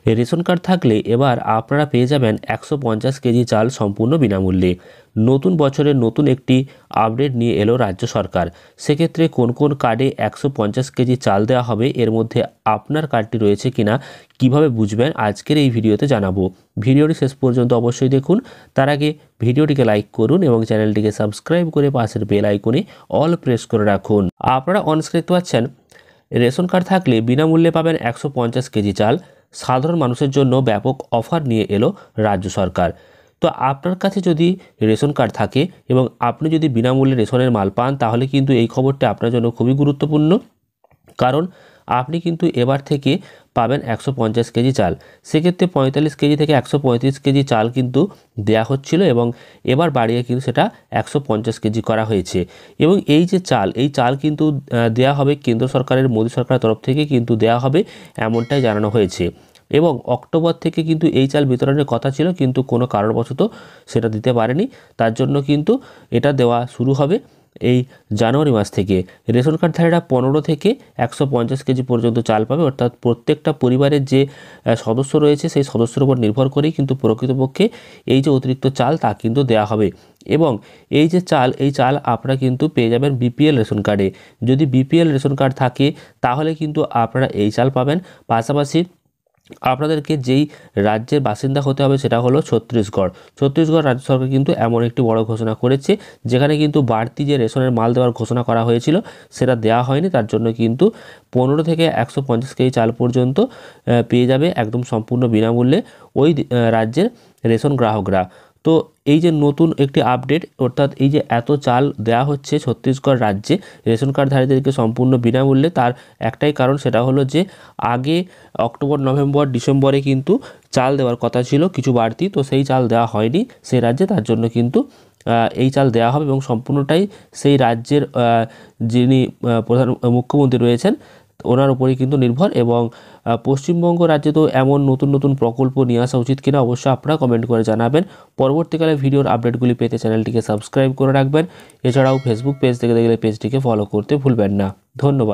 Ration card থাকলে এবার আপনারা পেয়ে যাবেন 150 কেজি চাল সম্পূর্ণ বিনামূল্যে। নতুন বছরের নতুন একটি আপডেট নিয়ে এলো রাজ্য সরকার। সেক্ষেত্রে কোন কোন কার্ডে 150 কেজি চাল দেওয়া হবে, এর মধ্যে আপনার কার্ডটি রয়েছে কিনা কিভাবে বুঝবেন আজকের এই ভিডিওতে জানাবো। ভিডিওটি শেষ পর্যন্ত অবশ্যই দেখুন। তার আগে ভিডিওটিকে লাইক করুন এবং চ্যানেলটিকে সাবস্ক্রাইব করে পাশের বেল আইকনে অল প্রেস করে রাখুন। আপনারা অনস্ক্রিন দেখতে পাচ্ছেন, রেশন কার্ড থাকলে বিনামূল্যে পাবেন 150 কেজি চাল। সাধারণ মানুষের জন্য ব্যাপক অফার নিয়ে এলো রাজ্য সরকার। তো আপনার কাছে যদি রেশন কার্ড থাকে এবং আপনি যদি বিনামূল্যে রেশনের মাল পান, তাহলে কিন্তু এই খবরটি আপনার জন্য খুবই গুরুত্বপূর্ণ। কারণ আপনি কিন্তু এবার থেকে পাবেন 150 কেজি চাল। সেক্ষেত্রে 45 কেজি থেকে 135 কেজি চাল কিন্তু দেয়া হচ্ছিল এবং এবার বাড়িয়ে কিন্তু সেটা 150 কেজি করা হয়েছে। এবং এই যে চাল, এই চাল কিন্তু দেয়া হবে কেন্দ্র সরকারের, মোদী সরকারের তরফ থেকে কিন্তু দেয়া হবে, এমনটাই জানানো হয়েছে। এবং অক্টোবর থেকে কিন্তু এই চাল বিতরণের কথা ছিল, কিন্তু কোনো কারণবশত সেটা দিতে পারেনি। তার জন্য কিন্তু এটা দেওয়া শুরু হবে এই জানুয়ারি মাস থেকে। রেশন কার্ডধারীরা 15 থেকে 150 কেজি পর্যন্ত চাল পাবে, অর্থাৎ প্রত্যেকটা পরিবারের যে সদস্য রয়েছে সেই সদস্যের উপর নির্ভর করেই কিন্তু প্রকৃতপক্ষে এই যে অতিরিক্ত চাল তা কিন্তু দেওয়া হবে। এবং এই যে চাল, এই চাল আপনারা কিন্তু পেয়ে যাবেন বিপিএল রেশন কার্ডে। যদি বিপিএল রেশন কার্ড থাকে তাহলে কিন্তু আপনারা এই চাল পাবেন। পাশাপাশি আপনাদেরকে যেই রাজ্যের বাসিন্দা হতে হবে সেটা হলো ছত্তিশগড়। ছত্তিশগড় রাজ্য সরকার কিন্তু এমন একটি বড় ঘোষণা করেছে, যেখানে কিন্তু বাড়তি যে রেশনের মাল দেওয়ার ঘোষণা করা হয়েছিল সেটা দেওয়া হয়নি। তার জন্য কিন্তু 15 থেকে 150 কেজি চাল পর্যন্ত পেয়ে যাবে একদম সম্পূর্ণ বিনামূল্যে ওই রাজ্যের রেশন গ্রাহকরা। তো এই যে নতুন একটি আপডেট, অর্থাৎ এই যে এত চাল দেওয়া হচ্ছে ছত্তিশগড় রাজ্যে রেশন কার্ডধারীদেরকে সম্পূর্ণ বিনামূল্যে, তার একটাই কারণ, সেটা হলো যে আগে অক্টোবর, নভেম্বর, ডিসেম্বরে কিন্তু চাল দেওয়ার কথা ছিল কিছু বাড়তি, তো সেই চাল দেওয়া হয়নি সেই রাজ্যে। তার জন্য কিন্তু এই চাল দেওয়া হবে এবং সম্পূর্ণটাই সেই রাজ্যের যিনি প্রধান মুখ্যমন্ত্রী রয়েছেন ওনার উপরেই কিন্তু নির্ভর। এবং পশ্চিমবঙ্গ রাজ্যে তো এমন নতুন নতুন প্রকল্প নিয়ে আসা উচিত কিনা অবশ্যই আপনারা কমেন্ট করে জানাবেন। পরবর্তীকালে ভিডিওর আপডেটগুলি পেতে চ্যানেলটিকে সাবস্ক্রাইব করে রাখবেন। এছাড়াও ফেসবুক পেজ থেকে দেখলে পেজটিকে ফলো করতে ভুলবেন না। ধন্যবাদ।